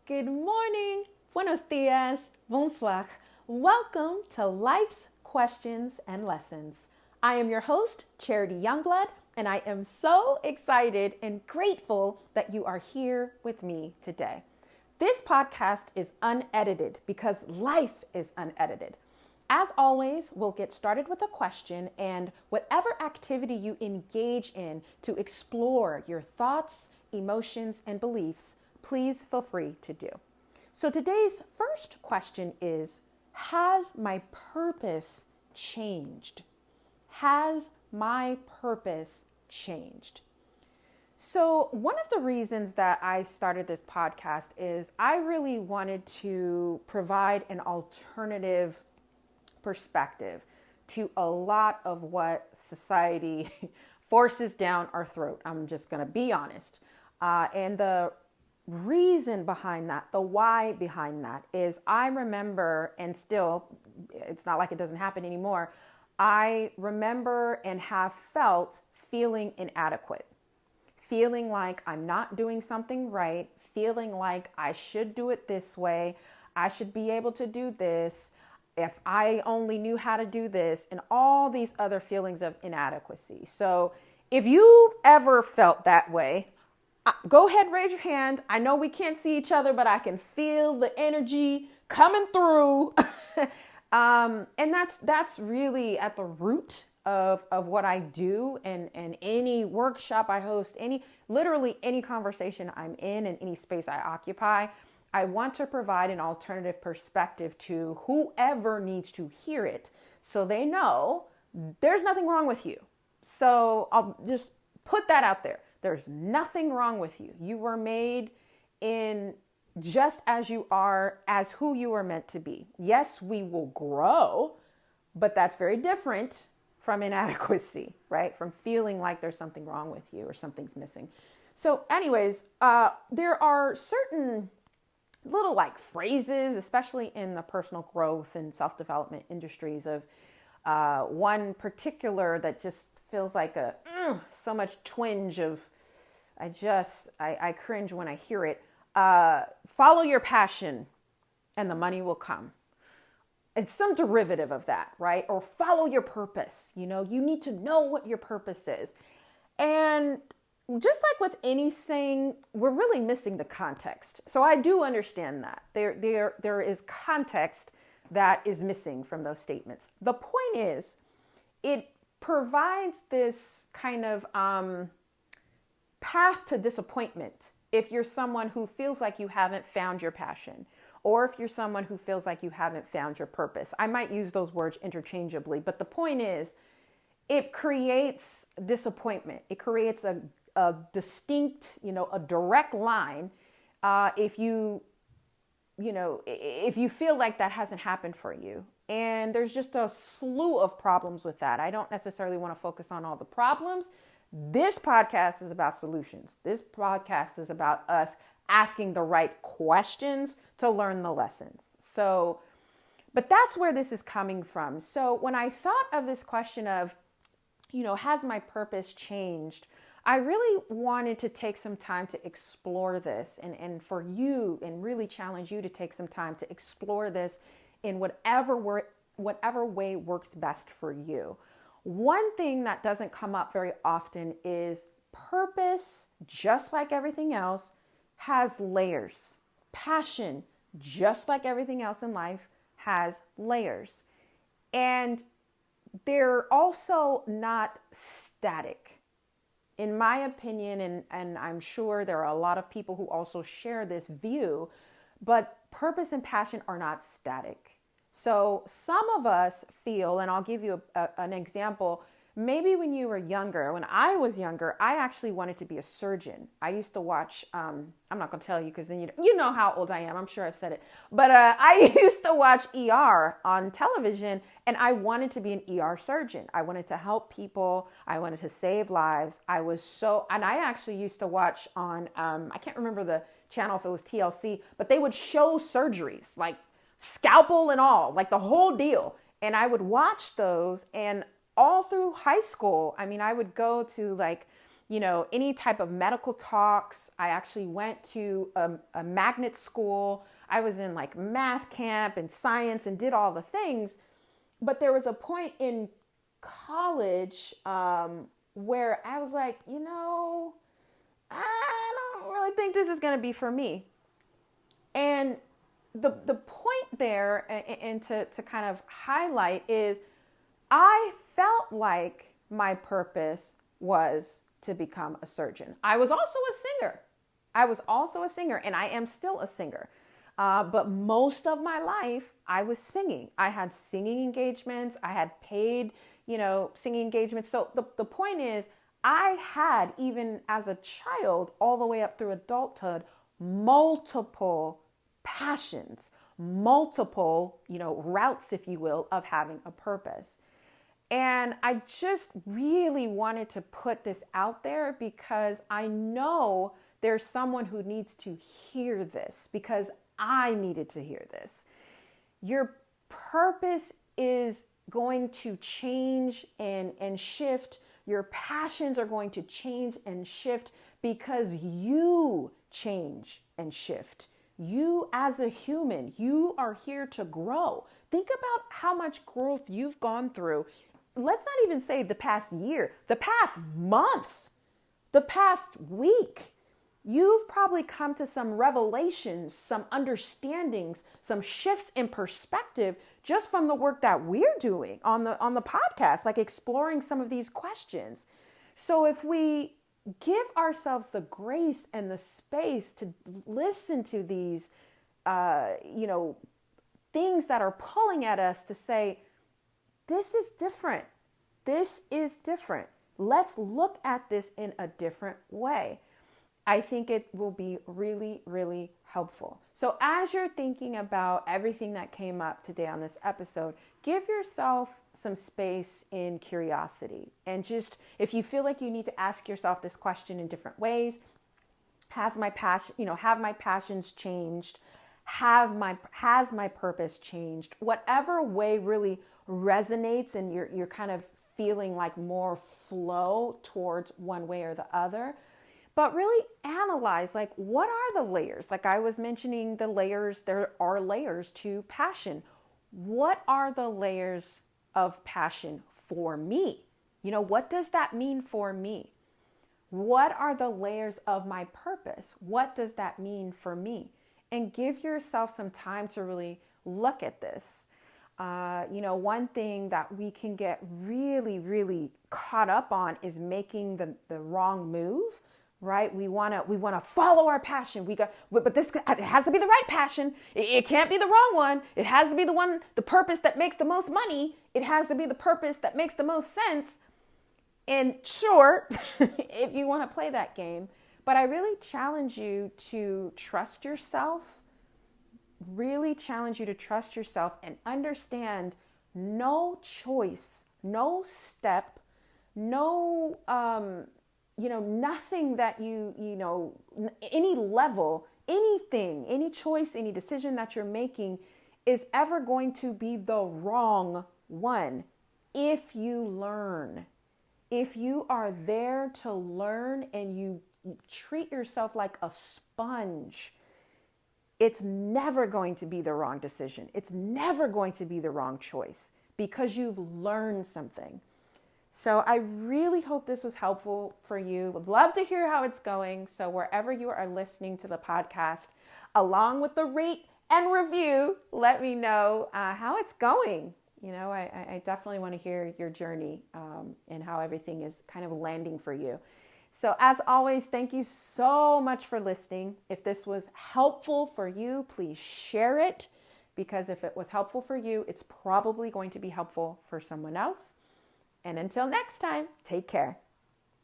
Good morning, buenos dias, bonsoir. Welcome to Life's Questions and Lessons. I am your host, Charity Youngblood, and I am so excited and grateful that you are here with me today. This podcast is unedited because life is unedited. As always, we'll get started with a question and whatever activity you engage in to explore your thoughts, emotions, and beliefs, please feel free to do. So today's first question is, has my purpose changed? Has my purpose changed? So one of the reasons that I started this podcast is I really wanted to provide an alternative perspective to a lot of what society forces down our throat. I'm just going to be honest. And the reason behind that, the why behind that is I remember, and still, it's not like it doesn't happen anymore. I remember and have felt feeling inadequate, feeling like I'm not doing something right, feeling like I should do it this way. I should be able to do this. If I only knew how to do this, and all these other feelings of inadequacy. So if you've ever felt that way, go ahead, raise your hand. I know we can't see each other, but I can feel the energy coming through. And that's really at the root of what I do, and any workshop I host, literally any conversation I'm in and any space I occupy. I want to provide an alternative perspective to whoever needs to hear it so they know there's nothing wrong with you. So I'll just put that out there. There's nothing wrong with you. You were made in just as you are, as who you were meant to be. Yes, we will grow, but that's very different from inadequacy, right? From feeling like there's something wrong with you or something's missing. So anyways, there are certain little like phrases, especially in the personal growth and self-development industries, of one particular that just feels like so much twinge of, I cringe when I hear it. Follow your passion and the money will come. It's some derivative of that, right? Or follow your purpose. You need to know what your purpose is. And just like with any saying, we're really missing the context. So I do understand that. There is context that is missing from those statements. The point is, it provides this kind of path to disappointment if you're someone who feels like you haven't found your passion, or if you're someone who feels like you haven't found your purpose. I might use those words interchangeably, but the point is, it creates disappointment. It creates a distinct, a direct line. If you feel like that hasn't happened for you, and there's just a slew of problems with that. I don't necessarily want to focus on all the problems. This podcast is about solutions. This podcast is about us asking the right questions to learn the lessons. So, but that's where this is coming from. So when I thought of this question of, has my purpose changed? I really wanted to take some time to explore this and for you, and really challenge you to take some time to explore this in whatever way works best for you. One thing that doesn't come up very often is purpose, just like everything else, has layers. Passion, just like everything else in life, has layers. And they're also not static. In my opinion, and I'm sure there are a lot of people who also share this view, but purpose and passion are not static. So some of us feel, and I'll give you an example, maybe when you were younger, when I was younger, I actually wanted to be a surgeon. I used to watch, I'm not going to tell you because then you know how old I am. I'm sure I've said it. But I used to watch ER on television, and I wanted to be an ER surgeon. I wanted to help people. I wanted to save lives. And I actually used to watch on, I can't remember the channel if it was TLC, but they would show surgeries, like scalpel and all, like the whole deal. And I would watch those, and all through high school, I would go to like any type of medical talks. I actually went to a magnet school. I was in like math camp and science and did all the things. But there was a point in college where I was like, I don't really think this is going to be for me. And the point there, and to kind of highlight, is I felt like my purpose was to become a surgeon. I was also a singer. And I am still a singer. But most of my life, I was singing. I had singing engagements. I had paid, singing engagements. So the point is, I had, even as a child, all the way up through adulthood, multiple passions, multiple, routes, if you will, of having a purpose. And I just really wanted to put this out there because I know there's someone who needs to hear this, because I needed to hear this. Your purpose is going to change and shift. Your passions are going to change and shift because you change and shift. You as a human, you are here to grow. Think about how much growth you've gone through. Let's not even say the past year, the past month, the past week. You've probably come to some revelations, some understandings, some shifts in perspective just from the work that we're doing on the podcast, like exploring some of these questions. So if we give ourselves the grace and the space to listen to these, things that are pulling at us to say, this is different. This is different. Let's look at this in a different way. I think it will be really, really helpful. So as you're thinking about everything that came up today on this episode, give yourself some space in curiosity. And just, if you feel like you need to ask yourself this question in different ways, have my passions changed? Has my purpose changed? Whatever way really resonates and you're kind of feeling like more flow towards one way or the other. But really analyze, like, what are the layers? Like I was mentioning the layers, there are layers to passion. What are the layers of passion for me? What does that mean for me? What are the layers of my purpose? What does that mean for me? And give yourself some time to really look at this. One thing that we can get really, really caught up on is making the wrong move. Right? We want to follow our passion. But this, it has to be the right passion. It can't be the wrong one. It has to be the purpose that makes the most money. It has to be the purpose that makes the most sense. And sure, if you want to play that game, but I really challenge you to trust yourself, and understand no choice, no step, no, nothing that any level, anything, any choice, any decision that you're making is ever going to be the wrong one if you learn. If you are there to learn and you treat yourself like a sponge, it's never going to be the wrong decision. It's never going to be the wrong choice because you've learned something. So I really hope this was helpful for you. Would love to hear how it's going. So wherever you are listening to the podcast, along with the rate and review, let me know how it's going. I definitely want to hear your journey and how everything is kind of landing for you. So as always, thank you so much for listening. If this was helpful for you, please share it, because if it was helpful for you, it's probably going to be helpful for someone else. And until next time, take care.